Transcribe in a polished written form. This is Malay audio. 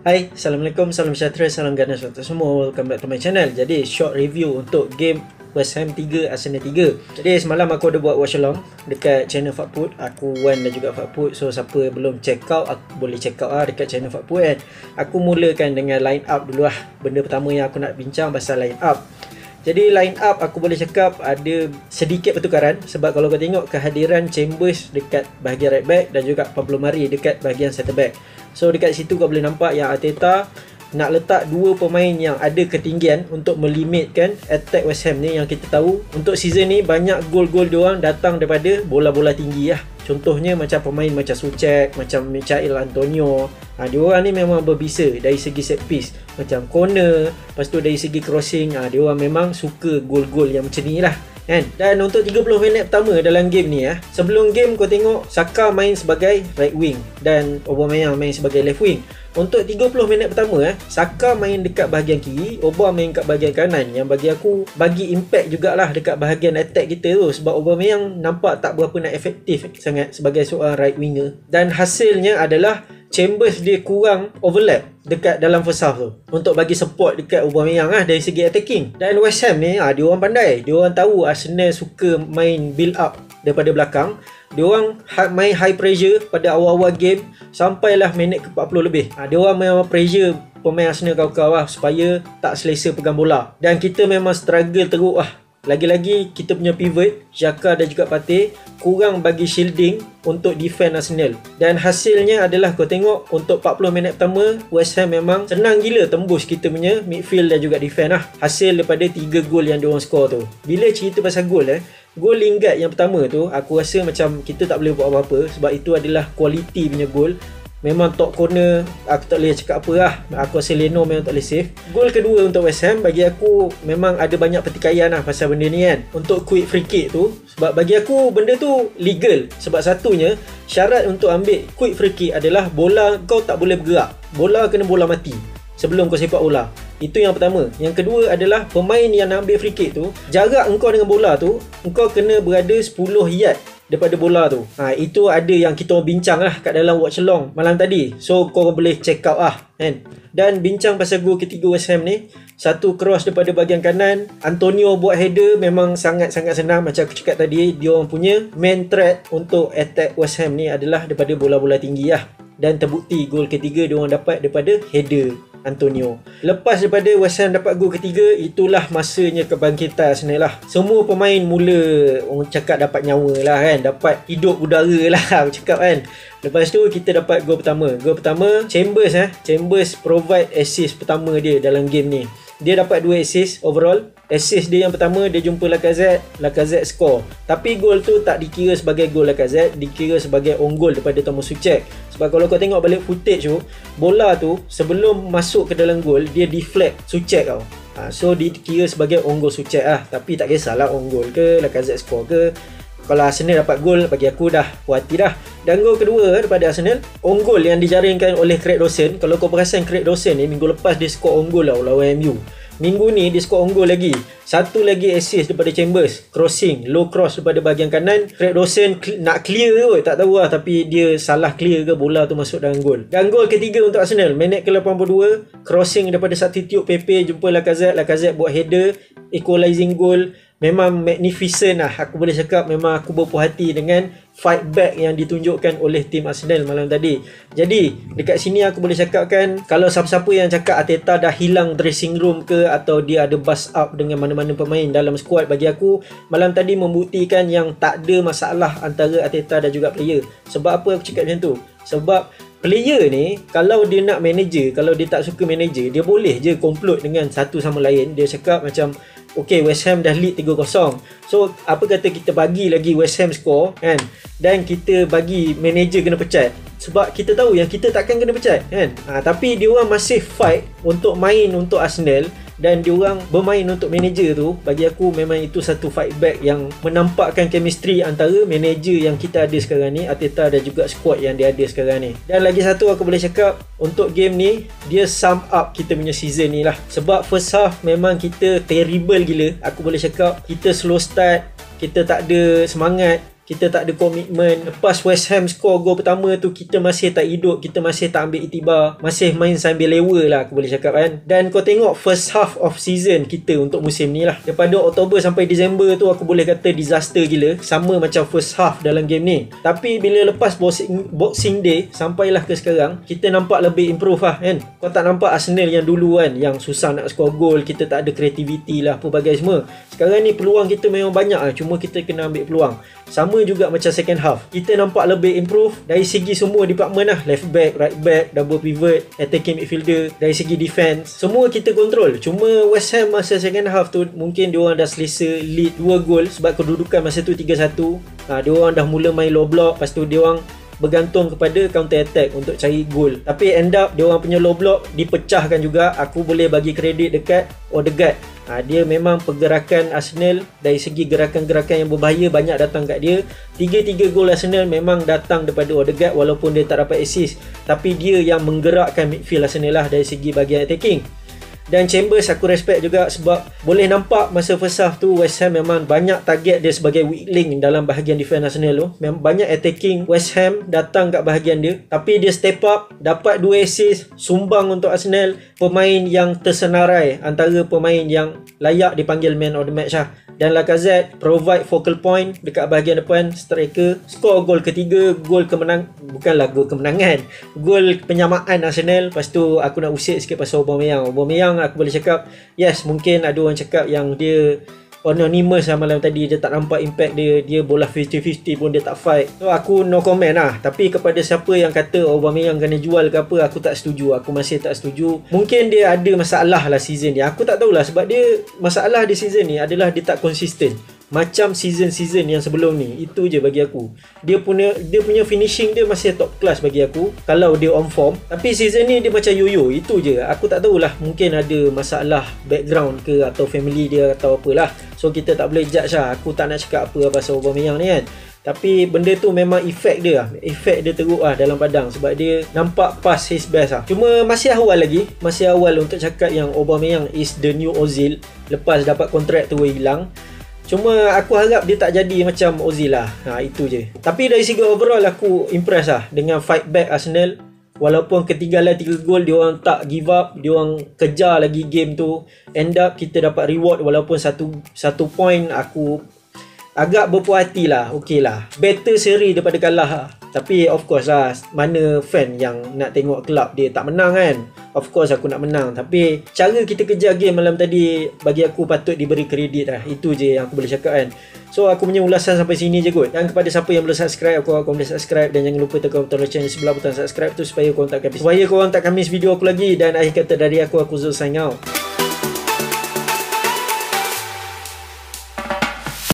Hai, Assalamualaikum, salam sejahtera, salam ganas untuk semua. Welcome back to my channel. Jadi, short review untuk game West Ham 3, Arsenal 3. Jadi, semalam aku ada buat watch along dekat channel Fakput. Aku Wan dan juga Fakput. So, siapa belum check out, aku boleh check out lah dekat channel Fakput kan. Aku mulakan dengan line up dulu lah. Benda pertama yang aku nak bincang pasal line up. Jadi line up aku boleh cakap ada sedikit pertukaran. Sebab kalau kau tengok kehadiran Chambers dekat bahagian right back dan juga Pablo Mari dekat bahagian center back. So dekat situ kau boleh nampak yang Arteta nak letak dua pemain yang ada ketinggian untuk melimitkan attack West Ham ni. Yang kita tahu untuk season ni banyak gol-gol diorang datang daripada bola-bola tinggi lah. Contohnya macam pemain macam Soucek, macam Michail Antonio. Diorang ni memang berbisa dari segi set piece, macam corner, lepas tu dari segi crossing. Diorang memang suka gol-gol yang macam ni lah kan. Dan untuk 30 minit pertama dalam game ni sebelum game kau tengok Saka main sebagai right wing dan Aubameyang main sebagai left wing. Untuk 30 minit pertama Saka main dekat bahagian kiri, Aubameyang main kat bahagian kanan. Yang bagi aku bagi impact jugalah dekat bahagian attack kita tu. Sebab Aubameyang nampak tak berapa nak efektif sangat sebagai seorang right winger. Dan hasilnya adalah Chambers dia kurang overlap dekat dalam first half tu untuk bagi support dekat Aubameyang dari segi attacking. Dan West Ham ni dia orang pandai. Dia orang tahu Arsenal suka main build up daripada belakang. Dia orang main high pressure pada awal-awal game sampailah minit ke 40 lebih. Dia orang memang pressure pemain Arsenal kau-kau supaya tak selesa pegang bola. Dan kita memang struggle teruk Lagi-lagi kita punya pivot Xhaka dan juga Partey kurang bagi shielding untuk defend Arsenal. Dan hasilnya adalah kau tengok untuk 40 minit pertama West Ham memang senang gila tembus kita punya midfield dan juga defend hasil daripada 3 gol yang diorang score tu. Bila cerita pasal gol gol Lingard yang pertama tu aku rasa macam kita tak boleh buat apa-apa sebab itu adalah quality punya gol. Memang top corner, aku tak boleh cakap apa Aku rasa Leno memang tak boleh save. Gol kedua untuk West Ham bagi aku memang ada banyak pertikaian pasal benda ni kan. Untuk quick free kick tu, sebab bagi aku benda tu legal. Sebab satunya syarat untuk ambil quick free kick adalah bola kau tak boleh bergerak. Bola kena bola mati sebelum kau sepak bola. Itu yang pertama. Yang kedua adalah pemain yang nak ambil free kick tu, jarak engkau dengan bola tu, engkau kena berada 10 yard daripada bola tu. Itu ada yang kita bincang kat dalam watch along malam tadi. So kau boleh check out kan. Dan bincang pasal gol ketiga West Ham ni, satu cross daripada bahagian kanan, Antonio buat header memang sangat-sangat senang. Macam aku cakap tadi, dia orang punya main threat untuk attack West Ham ni adalah daripada bola-bola tinggi Dan terbukti gol ketiga dia orang dapat daripada header Antonio. Lepas daripada West Ham dapat gol ketiga, itulah masanya kebangkitan Arsenal Semua pemain mula orang cakap dapat nyawa kan, dapat hidup udara aku cakap kan. Lepas tu kita dapat gol pertama. Gol pertama Chambers provide assist pertama dia dalam game ni. Dia dapat 2 assist overall. Assist dia yang pertama dia jumpa Lacazette score. Tapi gol tu tak dikira sebagai gol Lacazette, dikira sebagai on goal daripada Thomas Soucek. Sebab kalau kau tengok balik footage tu, bola tu sebelum masuk ke dalam gol dia deflect Soucek So dikira sebagai on goal Soucek Tapi tak kisahlah on goal ke Lacazette score ke. Kalau Arsenal dapat gol, bagi aku dah puas hati dah. Dan gol kedua daripada Arsenal, on goal yang dijaringkan oleh Craig Dawson. Kalau kau perasan Craig Dawson ni minggu lepas dia score on goal lawan MU. Minggu ni dia score on goal lagi. Satu lagi assist daripada Chambers, crossing, low cross daripada bahagian kanan. Craig Dawson nak clear ke tak tahu tapi dia salah clear ke, bola tu masuk dalam gol. Dan gol ketiga untuk Arsenal, minit ke-82, crossing daripada substitute Pepe jumpa Lacazette buat header, equalizing goal. Memang magnificent aku boleh cakap memang aku berpuas hati dengan fight back yang ditunjukkan oleh tim Arsenal malam tadi. Jadi dekat sini aku boleh cakapkan, kalau siapa-siapa yang cakap Arteta dah hilang dressing room ke atau dia ada bust up dengan mana-mana pemain dalam squad, bagi aku malam tadi membuktikan yang tak ada masalah antara Arteta dan juga player. Sebab apa aku cakap macam tu? Sebab player ni kalau dia nak manager, kalau dia tak suka manager, dia boleh je komplot dengan satu sama lain. Dia cakap macam okay, West Ham dah lead 3-0. So apa kata kita bagi lagi West Ham score kan, dan kita bagi manager kena pecat. Sebab kita tahu yang kita takkan kena pecat kan. Tapi dia orang masih fight untuk main untuk Arsenal dan diorang bermain untuk manager tu. Bagi aku memang itu satu fight back yang menampakkan chemistry antara manager yang kita ada sekarang ni, Arteta, dan juga squad yang dia ada sekarang ni. Dan lagi satu aku boleh cakap, untuk game ni dia sum up kita punya season ni sebab first half memang kita terrible gila. Aku boleh cakap kita slow start, kita tak ada semangat. kita tak ada komitmen. Lepas West Ham score gol pertama tu, kita masih tak hidup, kita masih tak ambil iktibar, masih main sambil lewa lah aku boleh cakap kan. Dan kau tengok first half of season kita untuk musim ni lah, daripada Oktober sampai Disember tu aku boleh kata disaster gila, sama macam first half dalam game ni. Tapi bila lepas Boxing Day sampailah ke sekarang, kita nampak lebih improve lah kan. Kau tak nampak Arsenal yang dulu kan, yang susah nak score gol, kita tak ada kreativiti lah apa bagai semua. Sekarang ni peluang kita memang banyak lah, cuma kita kena ambil peluang. Sama juga macam second half, kita nampak lebih improve dari segi semua department lah, left back, right back, double pivot, attacking midfielder, dari segi defense semua kita control. Cuma West Ham masa second half tu mungkin diorang dah selesa lead 2 gol sebab kedudukan masa tu 3-1. Diorang dah mula main low block, lepas tu diorang bergantung kepada counter attack untuk cari gol. Tapi end up diorang punya low block dipecahkan juga. Aku boleh bagi kredit dekat Odegaard. Dia memang pergerakan Arsenal dari segi gerakan-gerakan yang berbahaya banyak datang kat dia. 3 gol Arsenal memang datang daripada Odegaard, walaupun dia tak dapat assist, tapi dia yang menggerakkan midfield Arsenal lah dari segi bahagian attacking. Dan Chambers aku respect juga sebab boleh nampak masa first half tu West Ham memang banyak target dia sebagai weak link dalam bahagian defense Arsenal tu. Memang banyak attacking West Ham datang kat bahagian dia, tapi dia step up, dapat 2 assist, sumbang untuk Arsenal. Pemain yang tersenarai, antara pemain yang layak dipanggil man of the match lah. Dan Lacazette provide focal point dekat bahagian depan, striker, score gol ketiga, gol bukanlah gol kemenangan, gol penyamaan Arsenal. Lepas tu aku nak usik sikit pasal Aubameyang aku boleh cakap yes, mungkin ada orang cakap yang dia anonymous lah malam tadi, dia tak nampak impact dia, dia bola 50-50 pun dia tak fight. So aku no comment lah. Tapi kepada siapa yang kata Aubameyang kena jual ke apa, aku tak setuju, aku masih tak setuju. Mungkin dia ada masalah lah season ni, aku tak tahulah, sebab dia masalah di season ni adalah dia tak konsisten macam season-season yang sebelum ni. Itu je bagi aku. Dia punya finishing dia masih top class bagi aku kalau dia on form. Tapi season ni dia macam yo-yo. Itu je. Aku tak tahulah, mungkin ada masalah background ke atau family dia atau apalah. So kita tak boleh judge lah. Aku tak nak cakap apa pasal Aubameyang ni kan. Tapi benda tu memang efek dia lah. Efek dia teruk lah dalam padang, sebab dia nampak pass his best lah. Cuma masih awal lagi, masih awal untuk cakap yang Aubameyang is the new Ozil lepas dapat kontrak tu hilang. Cuma aku harap dia tak jadi macam Ozil lah. Itu je. Tapi dari segi overall aku impress lah dengan fight back Arsenal. Walaupun ketinggalan 3 gol, diorang tak give up, diorang kejar lagi game tu. End up kita dapat reward walaupun satu point. Aku agak berpuas hati lah. Okay lah, better seri daripada kalah lah. Tapi of course lah, mana fan yang nak tengok kelab dia tak menang kan. Of course aku nak menang, tapi cara kita kejar game malam tadi bagi aku patut diberi kredit lah. Itu je yang aku boleh cakap kan. So aku punya ulasan sampai sini je kot. Dan kepada siapa yang belum subscribe, aku boleh subscribe. Dan jangan lupa tekan butang lonceng sebelah butang subscribe tu supaya korang tak miss video aku lagi. Dan akhir kata dari aku Zul sign out.